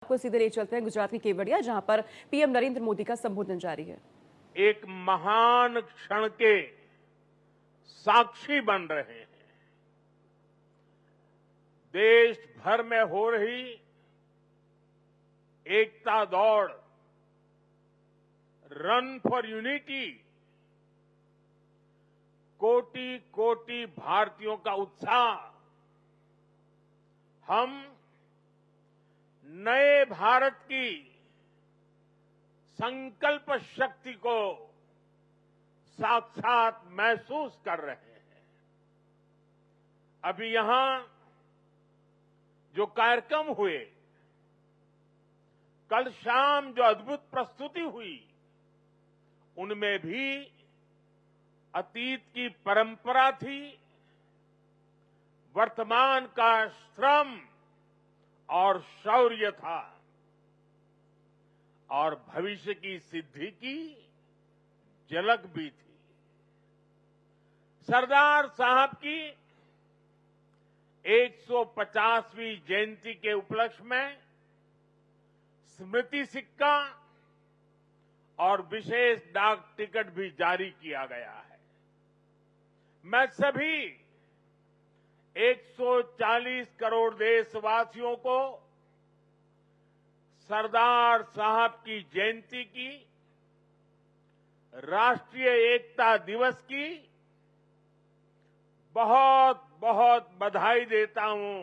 आपको सीधे ले चलते हैं गुजरात की केवड़िया, जहां पर पीएम नरेंद्र मोदी का संबोधन जारी है। एक महान क्षण के साक्षी बन रहे हैं। देश भर में हो रही एकता दौड़, रन फॉर यूनिटी, कोटि कोटि भारतीयों का उत्साह, हम नए भारत की संकल्प शक्ति को साक्षात महसूस कर रहे हैं। अभी यहां जो कार्यक्रम हुए, कल शाम जो अद्भुत प्रस्तुति हुई, उनमें भी अतीत की परंपरा थी, वर्तमान का श्रम और शौर्य था और भविष्य की सिद्धि की झलक भी थी। सरदार साहब की 150वीं जयंती के उपलक्ष्य में स्मृति सिक्का और विशेष डाक टिकट भी जारी किया गया है। मैं सभी 140 करोड़ देशवासियों को सरदार साहब की जयंती की, राष्ट्रीय एकता दिवस की बहुत बहुत बधाई देता हूं,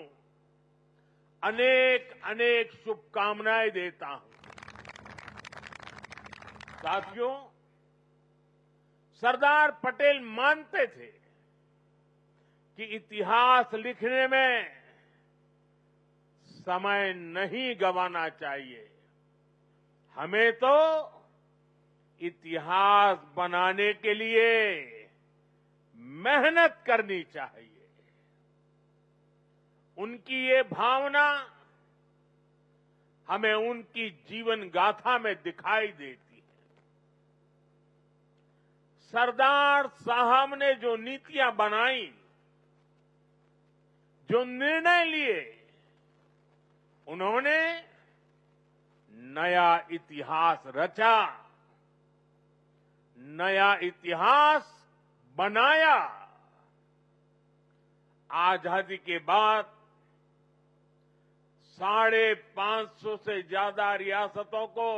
अनेक अनेक शुभकामनाएं देता हूं। साथियों, सरदार पटेल मानते थे कि इतिहास लिखने में समय नहीं गंवाना चाहिए। हमें तो इतिहास बनाने के लिए मेहनत करनी चाहिए। उनकी ये भावना हमें उनकी जीवन गाथा में दिखाई देती है। सरदार साहब ने जो नीतियां बनाई, जो निर्णय लिए, उन्होंने नया इतिहास रचा, नया इतिहास बनाया। आजादी के बाद 550 से ज्यादा रियासतों को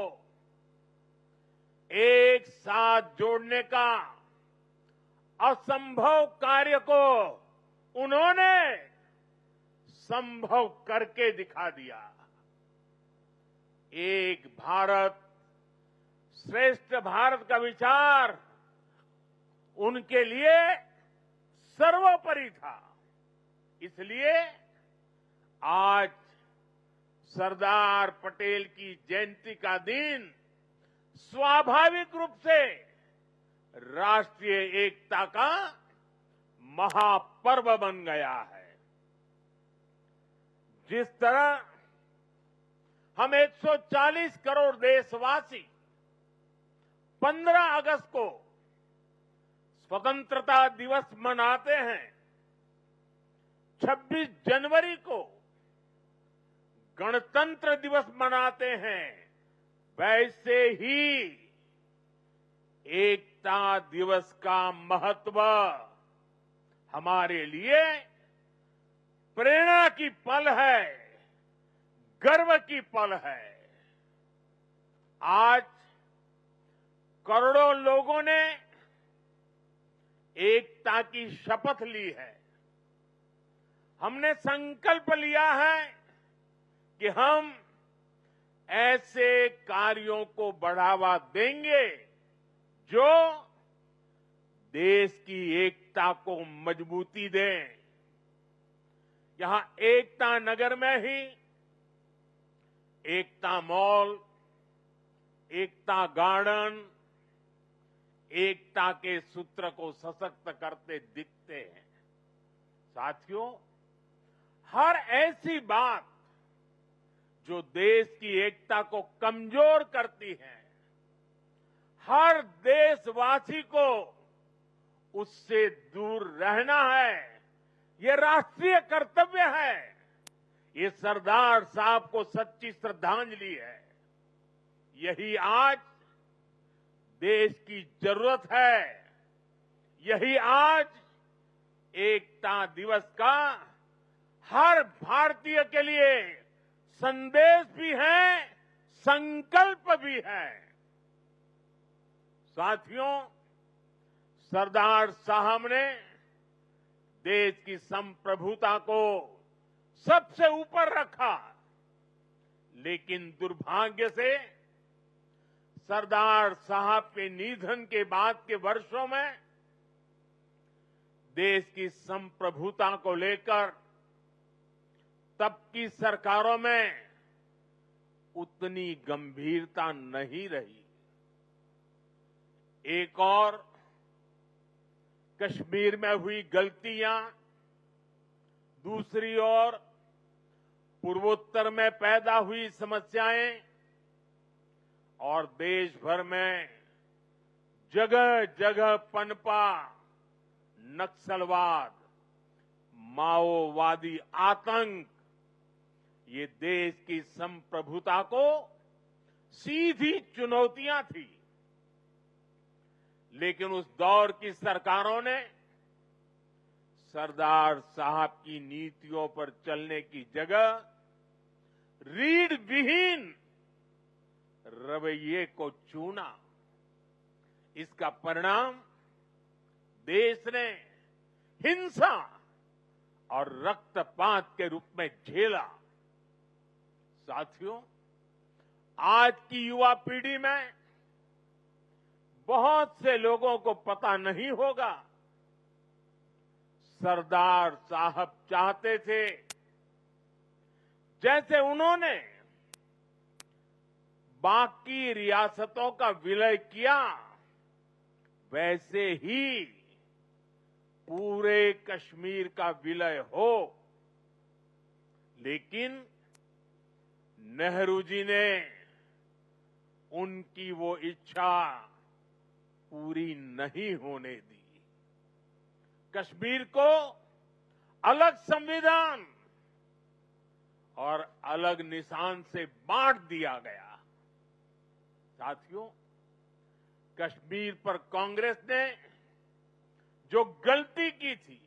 एक साथ जोड़ने का असंभव कार्य को उन्होंने संभव करके दिखा दिया। एक भारत श्रेष्ठ भारत का विचार उनके लिए सर्वोपरि था। इसलिए आज सरदार पटेल की जयंती का दिन स्वाभाविक रूप से राष्ट्रीय एकता का महापर्व बन गया है। जिस तरह हम 140 करोड़ देशवासी 15 अगस्त को स्वतंत्रता दिवस मनाते हैं, 26 जनवरी को गणतंत्र दिवस मनाते हैं, वैसे ही एकता दिवस का महत्व हमारे लिए प्रेरणा की पल है, गर्व की पल है। आज करोड़ों लोगों ने एकता की शपथ ली है। हमने संकल्प लिया है कि हम ऐसे कार्यों को बढ़ावा देंगे जो देश की एकता को मजबूती दें। यहां एकता नगर में ही एकता मॉल, एकता गार्डन, एकता के सूत्र को सशक्त करते दिखते हैं। साथियों, हर ऐसी बात जो देश की एकता को कमजोर करती है, हर देशवासी को उससे दूर रहना है। ये राष्ट्रीय कर्तव्य है। ये सरदार साहब को सच्ची श्रद्धांजलि है। यही आज देश की जरूरत है। यही आज एकता दिवस का हर भारतीय के लिए संदेश भी है, संकल्प भी है। साथियों, सरदार साहब ने देश की संप्रभुता को सबसे ऊपर रखा, लेकिन दुर्भाग्य से सरदार साहब के निधन के बाद के वर्षों में देश की संप्रभुता को लेकर तब की सरकारों में उतनी गंभीरता नहीं रही। एक और कश्मीर में हुई गलतियां, दूसरी ओर पूर्वोत्तर में पैदा हुई समस्याएं और देश भर में जगह जगह पनपा नक्सलवाद, माओवादी आतंक, ये देश की संप्रभुता को सीधी चुनौतियां थी। लेकिन उस दौर की सरकारों ने सरदार साहब की नीतियों पर चलने की जगह रीढ़ विहीन रवैये को चुना। इसका परिणाम देश ने हिंसा और रक्तपात के रूप में झेला। साथियों, आज की युवा पीढ़ी में बहुत से लोगों को पता नहीं होगा, सरदार साहब चाहते थे जैसे उन्होंने बाकी रियासतों का विलय किया, वैसे ही पूरे कश्मीर का विलय हो। लेकिन नेहरू जी ने उनकी वो इच्छा पूरी नहीं होने दी। कश्मीर को अलग संविधान और अलग निशान से बांट दिया गया। साथियों, कश्मीर पर कांग्रेस ने जो गलती की थी,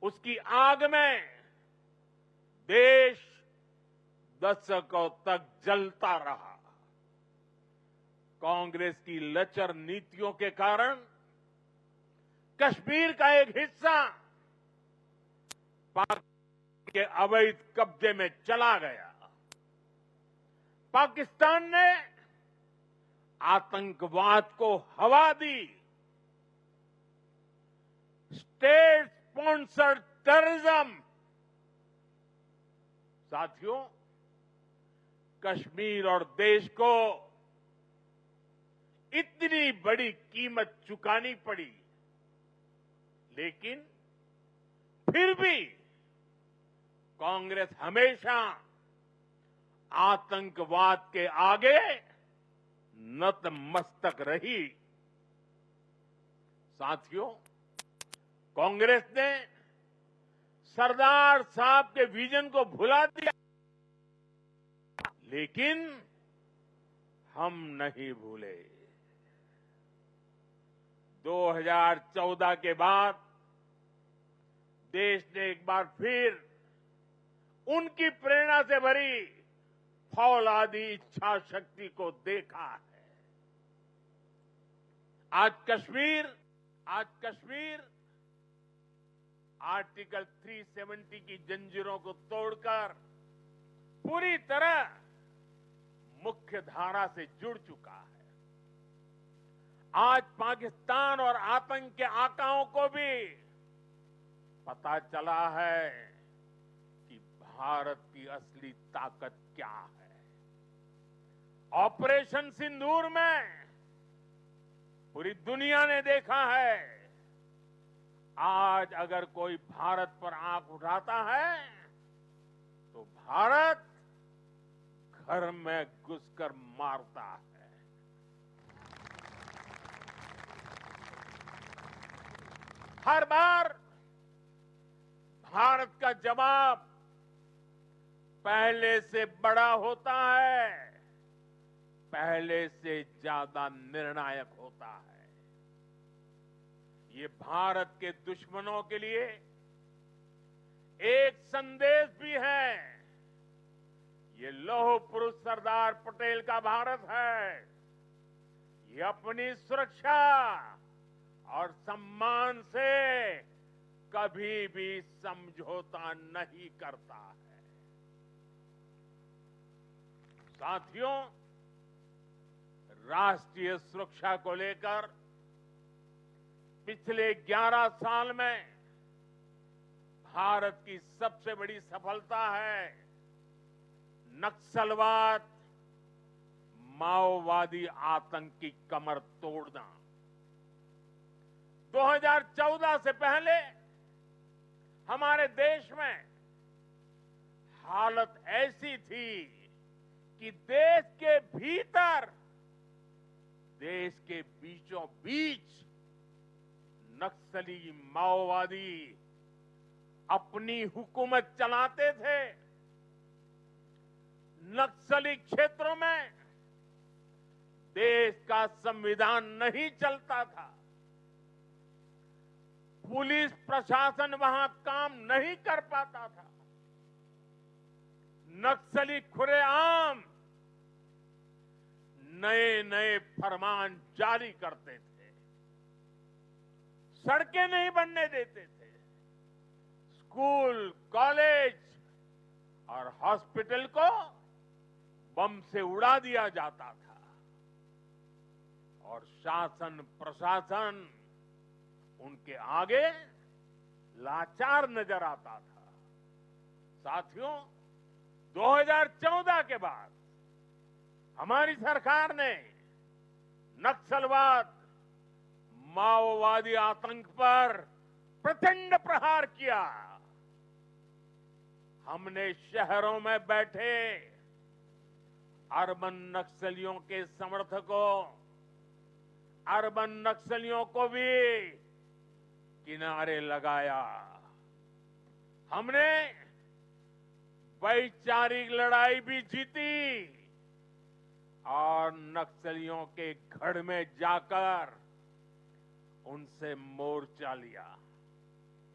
उसकी आग में देश दशकों तक जलता रहा। कांग्रेस की लचर नीतियों के कारण कश्मीर का एक हिस्सा पाकिस्तान के अवैध कब्जे में चला गया। पाकिस्तान ने आतंकवाद को हवा दी। State sponsored terrorism. साथियों, कश्मीर और देश को इतनी बड़ी कीमत चुकानी पड़ी, लेकिन फिर भी कांग्रेस हमेशा आतंकवाद के आगे नतमस्तक रही। साथियों, कांग्रेस ने सरदार साहब के विजन को भुला दिया, लेकिन हम नहीं भूले। 2014 के बाद देश ने एक बार फिर उनकी प्रेरणा से भरी फौलादी इच्छा शक्ति को देखा है। आज कश्मीर आर्टिकल 370 की जंजीरों को तोड़कर पूरी तरह मुख्य धारा से जुड़ चुका है। आज पाकिस्तान और आतंक के आकाओं को भी पता चला है कि भारत की असली ताकत क्या है। ऑपरेशन सिंदूर में पूरी दुनिया ने देखा है, आज अगर कोई भारत पर आंख उठाता है तो भारत घर में घुसकर मारता है। हर बार भारत का जवाब पहले से बड़ा होता है, पहले से ज्यादा निर्णायक होता है। ये भारत के दुश्मनों के लिए एक संदेश भी है। ये लौह पुरुष सरदार पटेल का भारत है। ये अपनी सुरक्षा और सम्मान से कभी भी समझौता नहीं करता है। साथियों, राष्ट्रीय सुरक्षा को लेकर पिछले 11 साल में भारत की सबसे बड़ी सफलता है नक्सलवाद, माओवादी आतंक की कमर तोड़ना। 2014 से पहले हमारे देश में हालत ऐसी थी कि देश के भीतर, देश के बीचों बीच नक्सली माओवादी अपनी हुकूमत चलाते थे। नक्सली क्षेत्रों में देश का संविधान नहीं चलता था। पुलिस प्रशासन वहां काम नहीं कर पाता था। नक्सली खुलेआम नए नए फरमान जारी करते थे, सड़कें नहीं बनने देते थे, स्कूल, कॉलेज और हॉस्पिटल को बम से उड़ा दिया जाता था और शासन प्रशासन उनके आगे लाचार नजर आता था। साथियों, 2014 के बाद हमारी सरकार ने नक्सलवाद, माओवादी आतंक पर प्रचंड प्रहार किया। हमने शहरों में बैठे अर्बन नक्सलियों के समर्थकों, अर्बन नक्सलियों को भी किनारे लगाया। हमने वैचारिक लड़ाई भी जीती और नक्सलियों के गढ़ में जाकर उनसे मोर्चा लिया।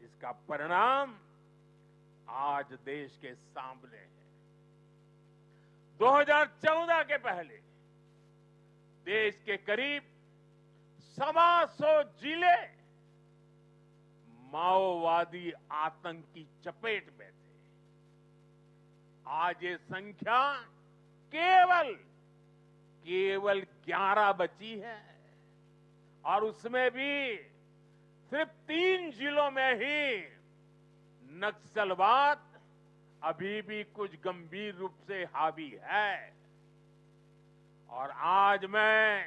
इसका परिणाम आज देश के सामने है। 2014 के पहले देश के करीब 125 जिले माओवादी आतंक की चपेट में थे। आज ये संख्या केवल 11 बची है और उसमें भी सिर्फ 3 जिलों में ही नक्सलवाद अभी भी कुछ गंभीर रूप से हावी है। और आज मैं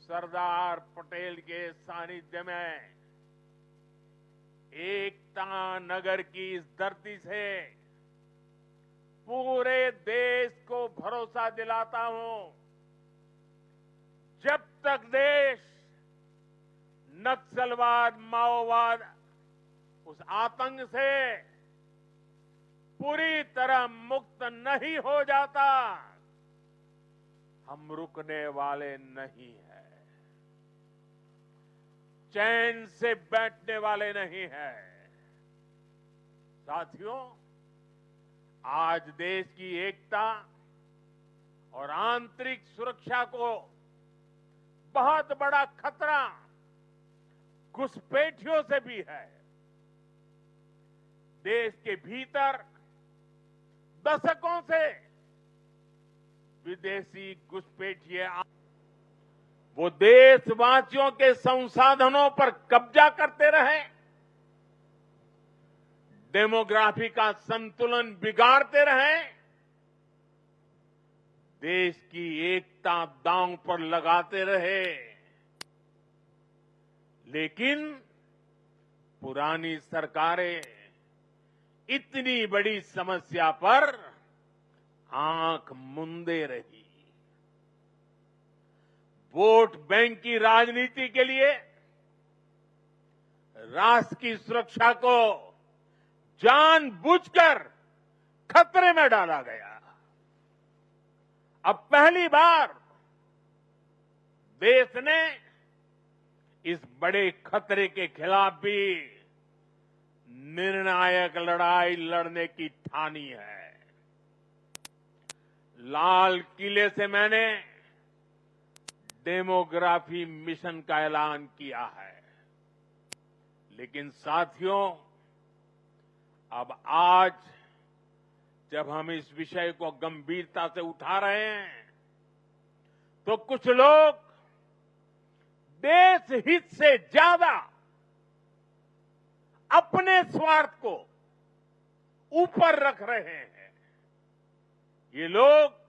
सरदार पटेल के सानिध्य में एकता नगर की इस धरती से पूरे देश को भरोसा दिलाता हूं, जब तक देश नक्सलवाद, माओवाद, उस आतंक से पूरी तरह मुक्त नहीं हो जाता, हम रुकने वाले नहीं हैं, चैन से बैठने वाले नहीं हैं। साथियों, आज देश की एकता और आंतरिक सुरक्षा को बहुत बड़ा खतरा घुसपैठियों से भी है। देश के भीतर दशकों से विदेशी घुसपैठिए वो देशवासियों के संसाधनों पर कब्जा करते रहे, डेमोग्राफी का संतुलन बिगाड़ते रहे, देश की एकता दांव पर लगाते रहे। लेकिन पुरानी सरकारें इतनी बड़ी समस्या पर आंख मूंदे रही। वोट बैंक की राजनीति के लिए राष्ट्र की सुरक्षा को जानबूझकर खतरे में डाला गया। अब पहली बार देश ने इस बड़े खतरे के खिलाफ भी निर्णायक लड़ाई लड़ने की ठानी है। लाल किले से मैंने डेमोग्राफी मिशन का ऐलान किया है, लेकिन साथियों, अब आज जब हम इस विषय को गंभीरता से उठा रहे हैं, तो कुछ लोग देश हित से ज्यादा अपने स्वार्थ को ऊपर रख रहे हैं। ये लोग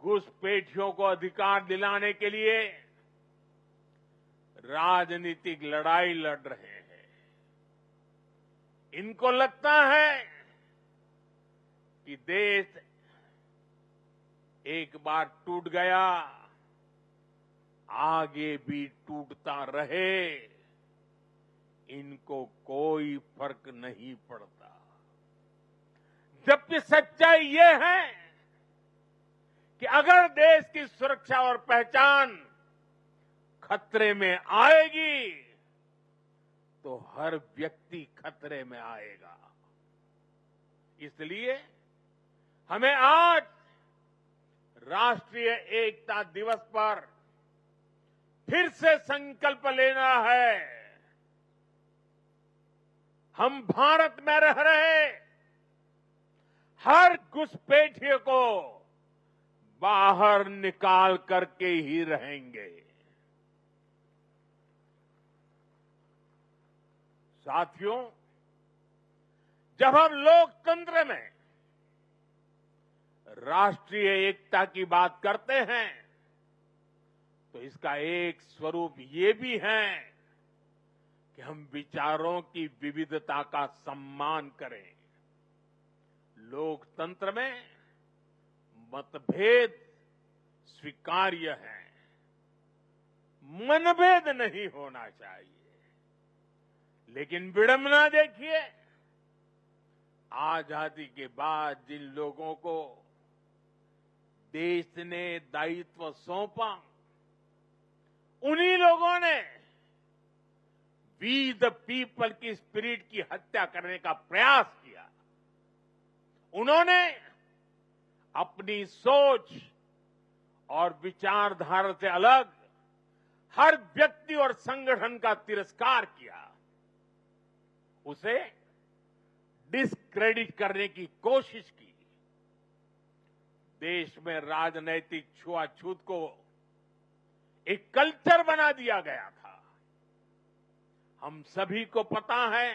घुसपैठियों को अधिकार दिलाने के लिए राजनीतिक लड़ाई लड़ रहे हैं। इनको लगता है कि देश एक बार टूट गया, आगे भी टूटता रहे, इनको कोई फर्क नहीं पड़ता। जबकि सच्चाई ये है कि अगर देश की सुरक्षा और पहचान खतरे में आएगी, तो हर व्यक्ति खतरे में आएगा। इसलिए हमें आज राष्ट्रीय एकता दिवस पर फिर से संकल्प लेना है। हम भारत में रह रहे हर घुसपैठिए को बाहर निकाल करके ही रहेंगे। साथियों, जब हम लोकतंत्र में राष्ट्रीय एकता की बात करते हैं, तो इसका एक स्वरूप ये भी है कि हम विचारों की विविधता का सम्मान करें। लोकतंत्र में मतभेद स्वीकार्य है, मनभेद नहीं होना चाहिए। लेकिन विडंबना देखिए, आजादी के बाद जिन लोगों को देश ने दायित्व सौंपा, उन्हीं लोगों ने वी द पीपल की स्पिरिट की हत्या करने का प्रयास किया। उन्होंने अपनी सोच और विचारधारा से अलग हर व्यक्ति और संगठन का तिरस्कार किया, उसे डिस्क्रेडिट करने की कोशिश की। देश में राजनैतिक छुआछूत को एक कल्चर बना दिया गया था। हम सभी को पता है,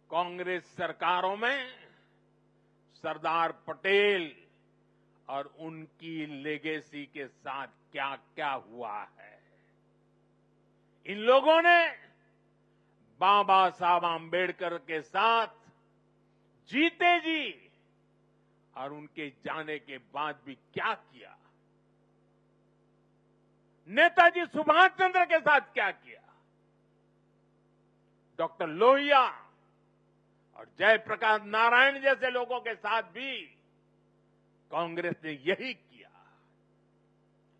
कांग्रेस सरकारों में सरदार पटेल और उनकी लेगेसी के साथ क्या क्या हुआ है। इन लोगों ने बाबा साहब आंबेडकर के साथ जीते जी और उनके जाने के बाद भी क्या किया, नेताजी सुभाष चंद्र के साथ क्या किया, डॉक्टर लोहिया और जयप्रकाश नारायण जैसे लोगों के साथ भी कांग्रेस ने यही किया।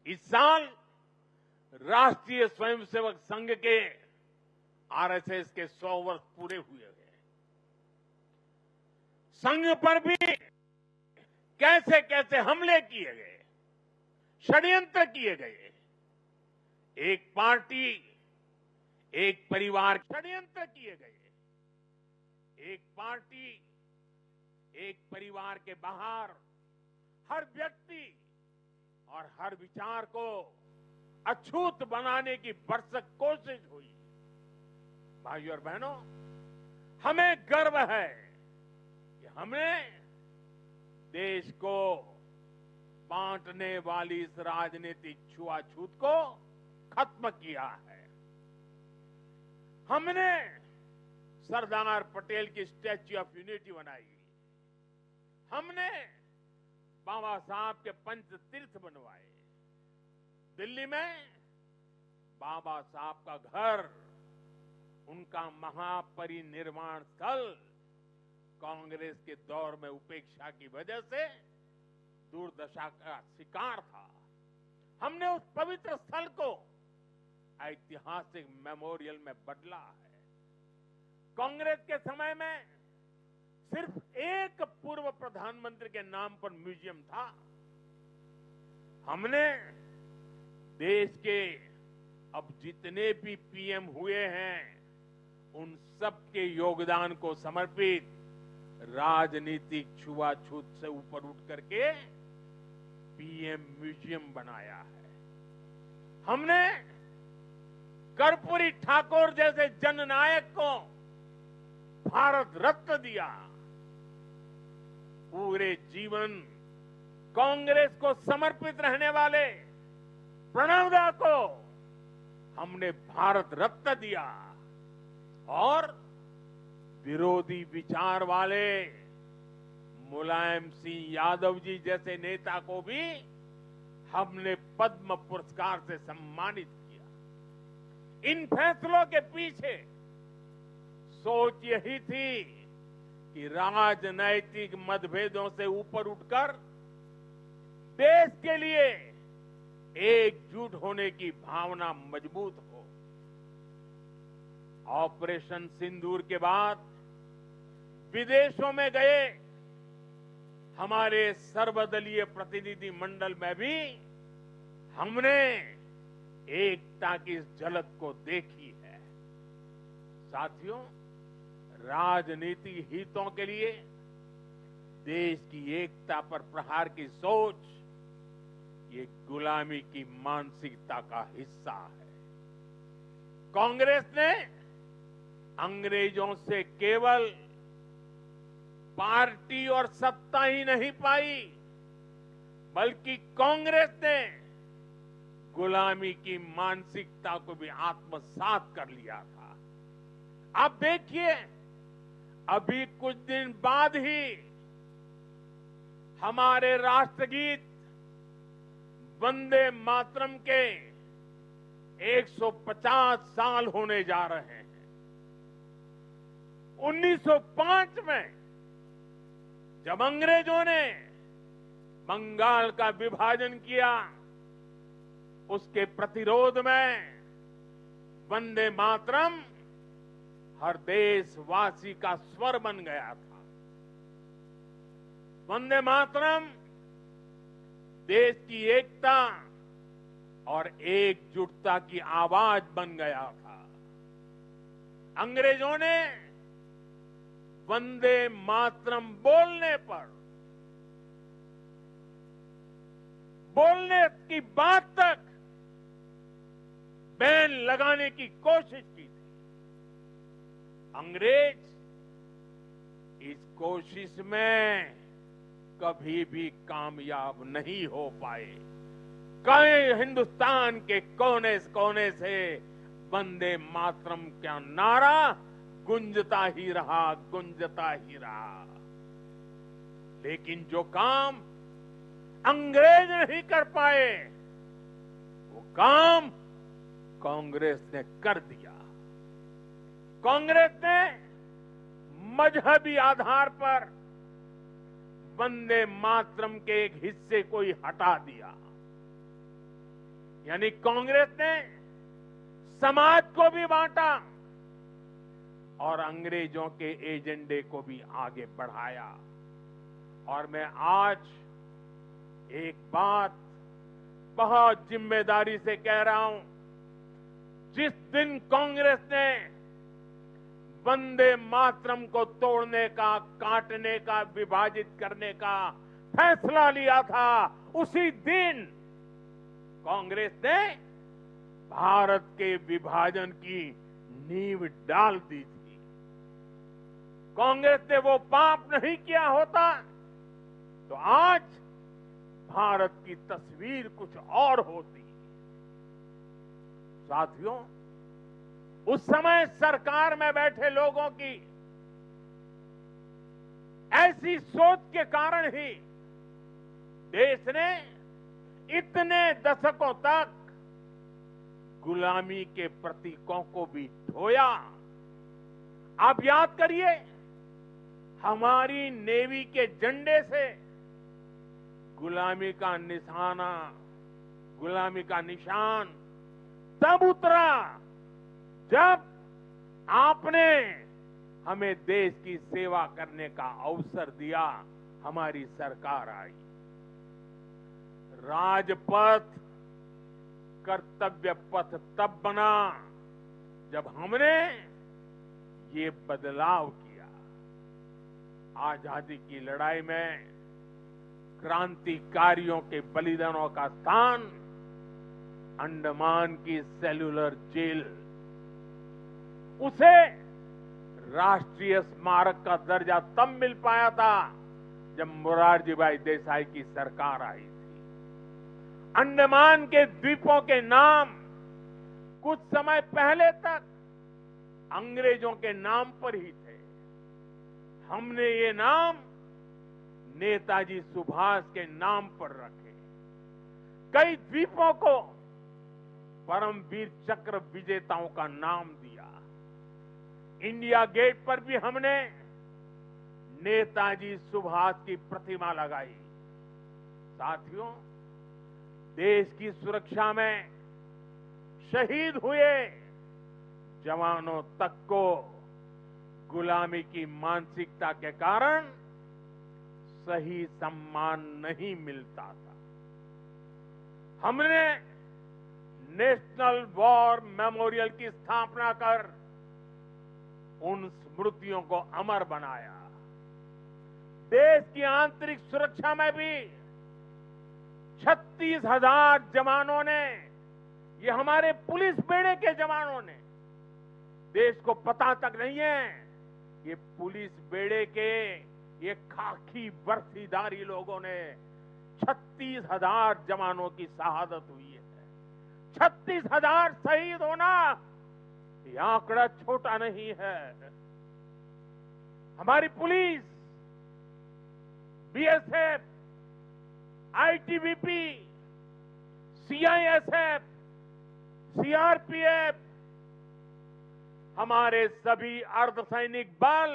इस साल राष्ट्रीय स्वयंसेवक संघ के आरएसएस के 100 वर्ष पूरे हुए हैं। संघ पर भी कैसे कैसे हमले किए गए, षड्यंत्र किए गए। एक पार्टी, एक परिवार, षड्यंत्र किए गए। एक पार्टी, एक परिवार के बाहर हर व्यक्ति और हर विचार को अछूत बनाने की भरसक कोशिश हुई। भाइयों और बहनों, हमें गर्व है कि हमने देश को बांटने वाली इस राजनीतिक छुआछूत को खत्म किया है। हमने सरदार पटेल की स्टैच्यू ऑफ यूनिटी बनाई। हमने बाबा साहब के पंच तीर्थ बनवाए। दिल्ली में बाबा साहब का घर, उनका महापरिनिर्वाण स्थल कांग्रेस के दौर में उपेक्षा की वजह से दुर्दशा का शिकार था। हमने उस पवित्र स्थल को ऐतिहासिक मेमोरियल में बदला है। कांग्रेस के समय में सिर्फ एक पूर्व प्रधानमंत्री के नाम पर म्यूजियम था। हमने देश के अब जितने भी पीएम हुए हैं उन सब के योगदान को समर्पित राजनीतिक छुआछूत से ऊपर उठ करके पीएम म्यूजियम बनाया है। हमने कर्पूरी ठाकुर जैसे जननायक को भारत रत्न दिया। पूरे जीवन कांग्रेस को समर्पित रहने वाले प्रणब दा को हमने भारत रत्न दिया और विरोधी विचार वाले मुलायम सिंह यादव जी जैसे नेता को भी हमने पद्म पुरस्कार से सम्मानित किया। इन फैसलों के पीछे सोच यही थी कि राजनैतिक मतभेदों से ऊपर उठकर देश के लिए एकजुट होने की भावना मजबूत हो। ऑपरेशन सिंदूर के बाद विदेशों में गए हमारे सर्वदलीय प्रतिनिधि मंडल में भी हमने एकता की इस झलक को देखी है। साथियों, राजनीतिक हितों के लिए देश की एकता पर प्रहार की सोच ये गुलामी की मानसिकता का हिस्सा है। कांग्रेस ने अंग्रेजों से केवल पार्टी और सत्ता ही नहीं पाई, बल्कि कांग्रेस ने गुलामी की मानसिकता को भी आत्मसात कर लिया था। आप देखिए, अभी कुछ दिन बाद ही हमारे राष्ट्रगीत वंदे मातरम के 150 साल होने जा रहे हैं। 1905 में जब अंग्रेजों ने बंगाल का विभाजन किया, उसके प्रतिरोध में वंदे मातरम हर देशवासी का स्वर बन गया था। वंदे मातरम देश की एकता और एकजुटता की आवाज बन गया था। अंग्रेजों ने वंदे मातरम बोलने की बात तक बैन लगाने की कोशिश की थी। अंग्रेज इस कोशिश में कभी भी कामयाब नहीं हो पाए। कई हिंदुस्तान के कोने कोने से वंदे मातरम का नारा गुंजता ही रहा। लेकिन जो काम अंग्रेज नहीं कर पाए, वो काम कांग्रेस ने कर दिया। कांग्रेस ने मजहबी आधार पर वंदे मातरम के एक हिस्से को ही हटा दिया। यानी कांग्रेस ने समाज को भी बांटा और अंग्रेजों के एजेंडे को भी आगे बढ़ाया। और मैं आज एक बात बहुत जिम्मेदारी से कह रहा हूं, जिस दिन कांग्रेस ने वंदे मातरम को तोड़ने का, काटने का, विभाजित करने का फैसला लिया था, उसी दिन कांग्रेस ने भारत के विभाजन की नींव डाल दी थी। कांग्रेस ने वो पाप नहीं किया होता तो आज भारत की तस्वीर कुछ और होती। साथियों, उस समय सरकार में बैठे लोगों की ऐसी सोच के कारण ही देश ने इतने दशकों तक गुलामी के प्रतीकों को भी ढोया। आप याद करिए, हमारी नेवी के झंडे से गुलामी का निशाना, गुलामी का निशान तब उतरा जब आपने हमें देश की सेवा करने का अवसर दिया, हमारी सरकार आई। राजपथ कर्तव्य पथ तब बना जब हमने ये बदलाव किया। आजादी की लड़ाई में क्रांतिकारियों के बलिदानों का स्थान अंडमान की सेल्युलर जेल, उसे राष्ट्रीय स्मारक का दर्जा तब मिल पाया था जब मोरारजी भाई देसाई की सरकार आई थी। अंडमान के द्वीपों के नाम कुछ समय पहले तक अंग्रेजों के नाम पर ही थे। हमने ये नाम नेताजी सुभाष के नाम पर रखे। कई द्वीपों को परमवीर चक्र विजेताओं का नाम दिया। इंडिया गेट पर भी हमने नेताजी सुभाष की प्रतिमा लगाई। साथियों, देश की सुरक्षा में शहीद हुए जवानों तक को गुलामी की मानसिकता के कारण सही सम्मान नहीं मिलता था। हमने नेशनल वॉर मेमोरियल की स्थापना कर उन स्मृतियों को अमर बनाया। देश की आंतरिक सुरक्षा में भी 36,000 जवानों ने, ये हमारे पुलिस बेड़े के जवानों ने, देश को पता तक नहीं है ये पुलिस बेड़े के ये खाकी वर्दीधारी लोगों ने 36,000 जवानों की शहादत हुई है। 36,000 शहीद होना ये आंकड़ा छोटा नहीं है। हमारी police, BSF, ITBP, CISF, CRPF, हमारे सभी अर्धसैनिक बल,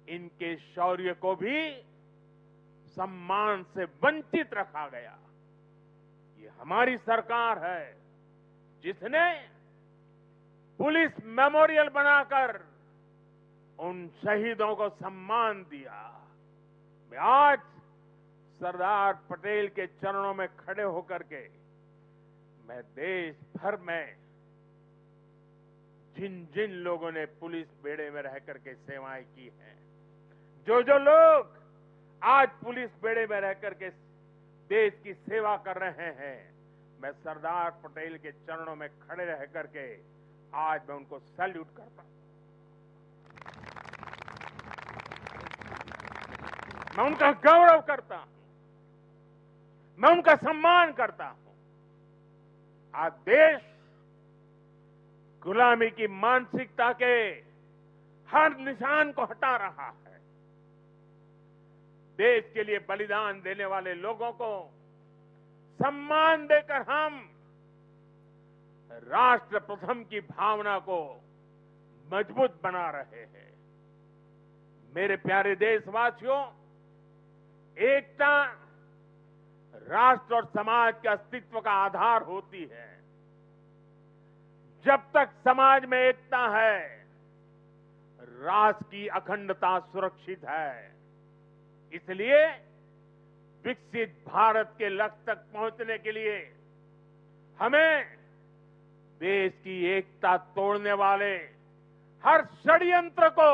इनके शौर्य को भी सम्मान से वंचित रखा गया। ये हमारी सरकार है जिसने पुलिस मेमोरियल बनाकर उन शहीदों को सम्मान दिया। मैं आज सरदार पटेल के चरणों में खड़े होकर के मैं देश भर में जिन जिन लोगों ने पुलिस बेड़े में रह करके सेवाएं की हैं, जो जो लोग आज पुलिस बेड़े में रह करके देश की सेवा कर रहे हैं, मैं सरदार पटेल के चरणों में खड़े रह करके आज मैं उनको सैल्यूट करता हूं। मैं उनका गौरव करता हूं, मैं उनका सम्मान करता हूं। आज देश गुलामी की मानसिकता के हर निशान को हटा रहा है। देश के लिए बलिदान देने वाले लोगों को सम्मान देकर हम राष्ट्र प्रथम की भावना को मजबूत बना रहे हैं। मेरे प्यारे देशवासियों, एकता राष्ट्र और समाज के अस्तित्व का आधार होती है। जब तक समाज में एकता है, राष्ट्र की अखंडता सुरक्षित है। इसलिए विकसित भारत के लक्ष्य तक पहुंचने के लिए हमें देश की एकता तोड़ने वाले हर षड्यंत्र को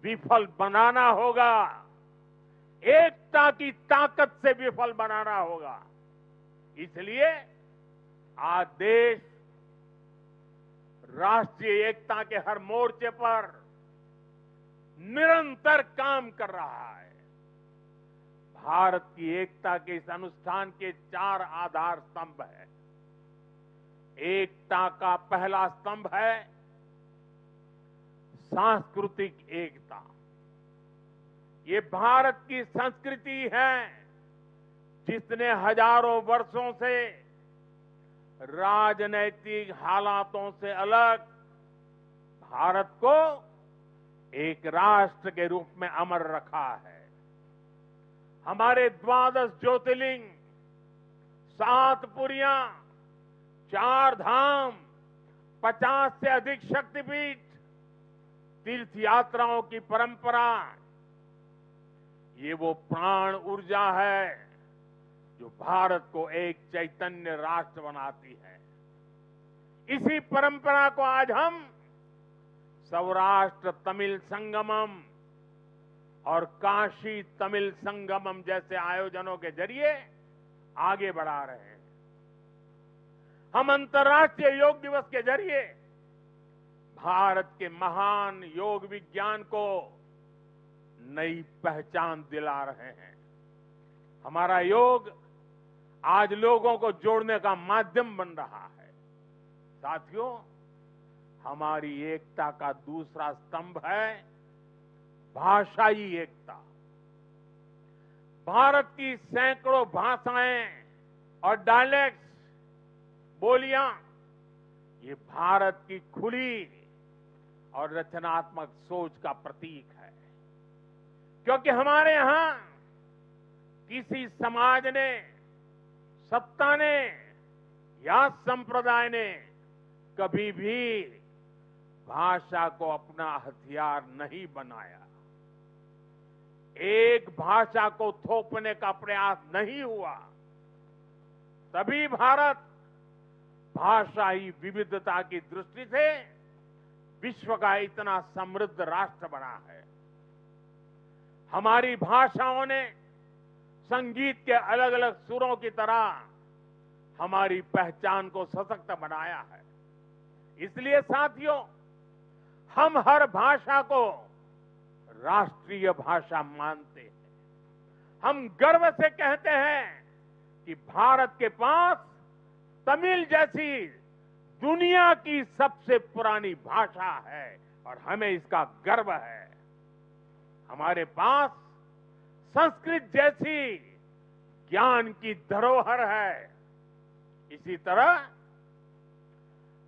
विफल बनाना होगा। एकता की ताकत से विफल बनाना होगा। इसलिए आज देश राष्ट्रीय एकता के हर मोर्चे पर निरंतर काम कर रहा है। भारत की एकता के इस अनुष्ठान के 4 आधार स्तंभ हैं। एकता का पहला स्तंभ है सांस्कृतिक एकता। ये भारत की संस्कृति है जिसने हजारों वर्षों से राजनैतिक हालातों से अलग भारत को एक राष्ट्र के रूप में अमर रखा है। हमारे 12 ज्योतिर्लिंग, 7 पुरियां, 4 धाम, 50 से अधिक शक्तिपीठ, तीर्थ यात्राओं की परंपरा, ये वो प्राण ऊर्जा है जो भारत को एक चैतन्य राष्ट्र बनाती है। इसी परंपरा को आज हम सौराष्ट्र तमिल संगमम और काशी तमिल संगमम जैसे आयोजनों के जरिए आगे बढ़ा रहे हैं। हम अंतर्राष्ट्रीय योग दिवस के जरिए भारत के महान योग विज्ञान को नई पहचान दिला रहे हैं। हमारा योग आज लोगों को जोड़ने का माध्यम बन रहा है। साथियों, हमारी एकता का दूसरा स्तंभ है भाषाई एकता। भारत की सैकड़ों भाषाएं और डायलेक्ट्स, बोलियां, ये भारत की खुली और रचनात्मक सोच का प्रतीक है। क्योंकि हमारे यहां किसी समाज ने, सत्ता ने या संप्रदाय ने कभी भी भाषा को अपना हथियार नहीं बनाया। एक भाषा को थोपने का प्रयास नहीं हुआ। तभी भारत भाषाई विविधता की दृष्टि से विश्व का इतना समृद्ध राष्ट्र बना है। हमारी भाषाओं ने संगीत के अलग अलग सुरों की तरह हमारी पहचान को सशक्त बनाया है। इसलिए साथियों, हम हर भाषा को राष्ट्रीय भाषा मानते हैं। हम गर्व से कहते हैं कि भारत के पास तमिल जैसी दुनिया की सबसे पुरानी भाषा है और हमें इसका गर्व है। हमारे पास संस्कृत जैसी ज्ञान की धरोहर है। इसी तरह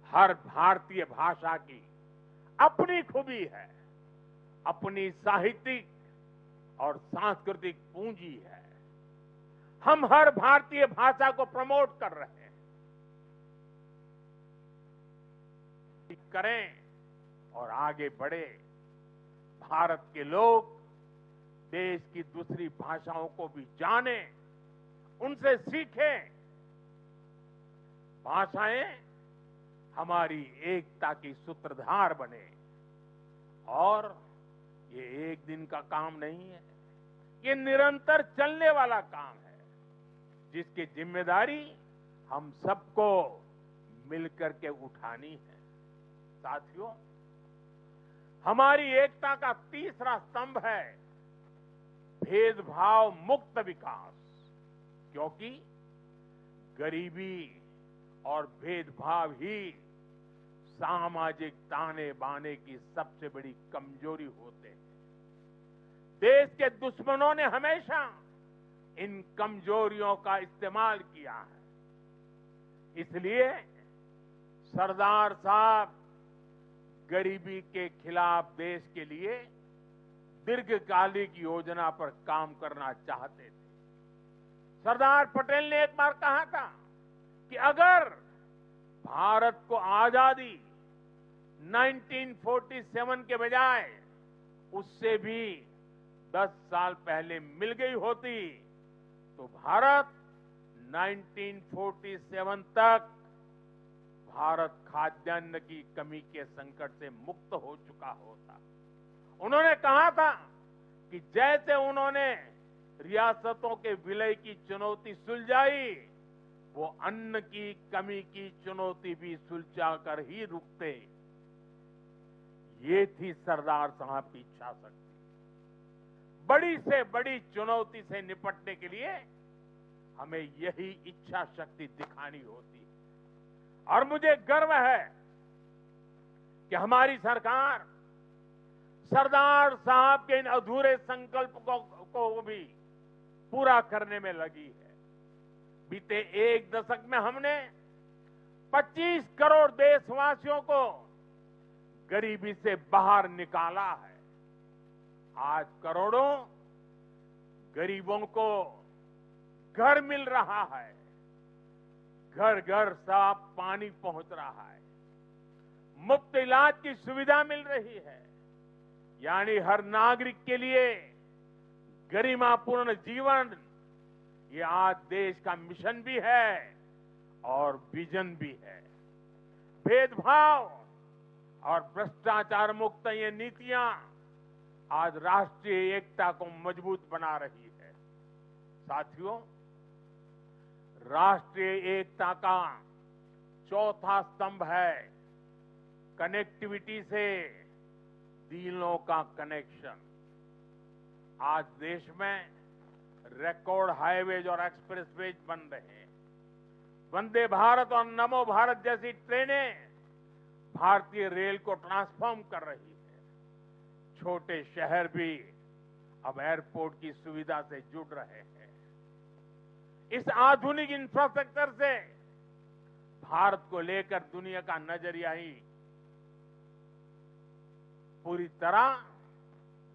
हर भारतीय भाषा की अपनी खूबी है, अपनी साहित्यिक और सांस्कृतिक पूंजी है। हम हर भारतीय भाषा को प्रमोट कर रहे हैं। करें और आगे बढ़े। भारत के लोग देश की दूसरी भाषाओं को भी जानें, उनसे सीखें। भाषाएं हमारी एकता की सूत्रधार बने। और ये एक दिन का काम नहीं है, ये निरंतर चलने वाला काम है, जिसकी जिम्मेदारी हम सबको मिलकर के उठानी है। साथियों, हमारी एकता का तीसरा स्तंभ है भेदभाव मुक्त विकास। क्योंकि गरीबी और भेदभाव ही सामाजिक ताने बाने की सबसे बड़ी कमजोरी होते हैं। देश के दुश्मनों ने हमेशा इन कमजोरियों का इस्तेमाल किया है। इसलिए सरदार साहब गरीबी के खिलाफ देश के लिए दीर्घकालिक योजना पर काम करना चाहते थे। सरदार पटेल ने एक बार कहा था कि अगर भारत को आजादी 1947 के बजाय उससे भी 10 साल पहले मिल गई होती तो भारत 1947 तक भारत खाद्यान्न की कमी के संकट से मुक्त हो चुका होता। उन्होंने कहा था कि जैसे उन्होंने रियासतों के विलय की चुनौती सुलझाई, वो अन्न की कमी की चुनौती भी सुलझा कर ही रुकते। ये थी सरदार साहब की इच्छा शक्ति। बड़ी से बड़ी चुनौती से निपटने के लिए हमें यही इच्छा शक्ति दिखानी होती है। और मुझे गर्व है कि हमारी सरकार सरदार साहब के इन अधूरे संकल्प को भी पूरा करने में लगी है। बीते एक दशक में हमने 25 करोड़ देशवासियों को गरीबी से बाहर निकाला है। आज करोड़ों गरीबों को घर मिल रहा है, घर घर साफ पानी पहुंच रहा है, मुफ्त इलाज की सुविधा मिल रही है। यानी हर नागरिक के लिए गरिमापूर्ण जीवन, ये आज देश का मिशन भी है और विजन भी है। भेदभाव और भ्रष्टाचार मुक्त ये नीतियां आज राष्ट्रीय एकता को मजबूत बना रही है। साथियों, राष्ट्रीय एकता का चौथा स्तंभ है कनेक्टिविटी से दिलों का कनेक्शन। आज देश में रिकॉर्ड हाईवेज और एक्सप्रेसवेज बन रहे हैं। वंदे भारत और नमो भारत जैसी ट्रेनें भारतीय रेल को ट्रांसफॉर्म कर रही है। छोटे शहर भी अब एयरपोर्ट की सुविधा से जुड़ रहे हैं। इस आधुनिक इंफ्रास्ट्रक्चर से भारत को लेकर दुनिया का नजरिया ही पूरी तरह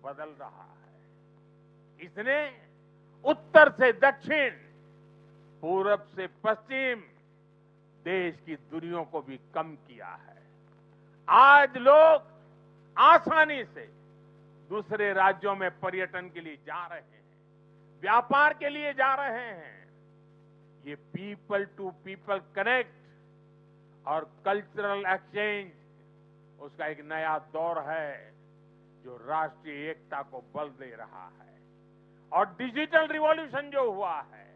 बदल रहा है। इसने उत्तर से दक्षिण, पूरब से पश्चिम देश की दूरियों को भी कम किया है। आज लोग आसानी से दूसरे राज्यों में पर्यटन के लिए जा रहे हैं, व्यापार के लिए जा रहे हैं। ये पीपल टू पीपल कनेक्ट और कल्चरल एक्सचेंज, उसका एक नया दौर है जो राष्ट्रीय एकता को बल दे रहा है। और डिजिटल रिवॉल्यूशन जो हुआ है,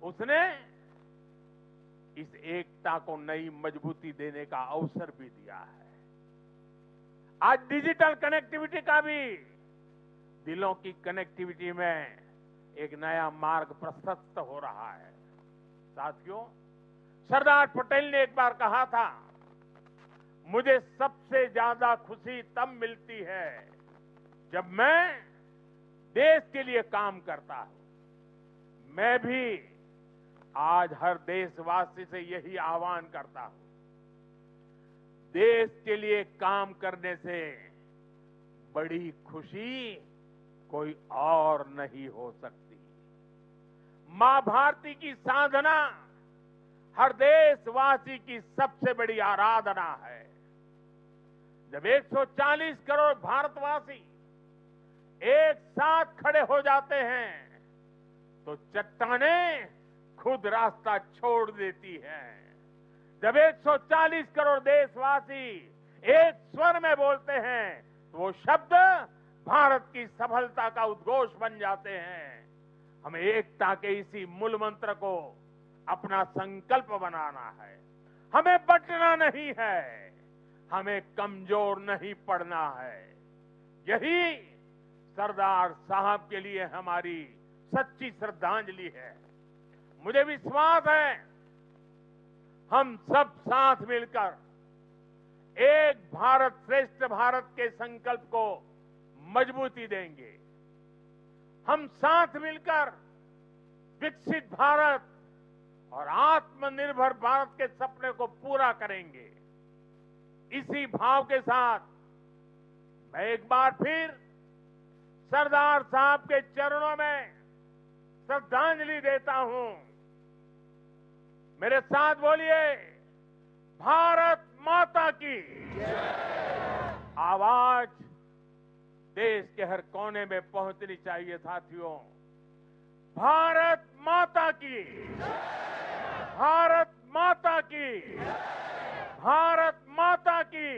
उसने इस एकता को नई मजबूती देने का अवसर भी दिया है। आज डिजिटल कनेक्टिविटी का भी दिलों की कनेक्टिविटी में एक नया मार्ग प्रशस्त हो रहा है। साथियों, सरदार पटेल ने एक बार कहा था, मुझे सबसे ज्यादा खुशी तब मिलती है जब मैं देश के लिए काम करता हूं। मैं भी आज हर देशवासी से यही आह्वान करता हूं, देश के लिए काम करने से बड़ी खुशी कोई और नहीं हो सकती। मां भारती की साधना हर देशवासी की सबसे बड़ी आराधना है। जब 140 करोड़ भारतवासी एक साथ खड़े हो जाते हैं तो चट्टानें खुद रास्ता छोड़ देती हैं। जब 140 करोड़ देशवासी एक स्वर में बोलते हैं तो वो शब्द भारत की सफलता का उद्घोष बन जाते हैं। हमें एकता के इसी मूल मंत्र को अपना संकल्प बनाना है। हमें बंटना नहीं है, हमें कमजोर नहीं पड़ना है। यही सरदार साहब के लिए हमारी सच्ची श्रद्धांजलि है। मुझे विश्वास है हम सब साथ मिलकर एक भारत श्रेष्ठ भारत के संकल्प को मजबूती देंगे। हम साथ मिलकर विकसित भारत और आत्मनिर्भर भारत के सपने को पूरा करेंगे। इसी भाव के साथ मैं एक बार फिर सरदार साहब के चरणों में श्रद्धांजलि देता हूं। मेरे साथ बोलिए, भारत माता की आवाज देश के हर कोने में पहुंचनी चाहिए। साथियों, भारत माता की, भारत माता की, भारत माता की,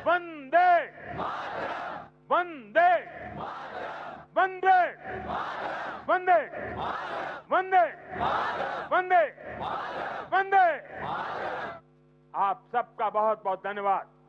वंदे वंदे वंदे वंदे वंदे वंदे वंदे। आप सबका बहुत बहुत धन्यवाद।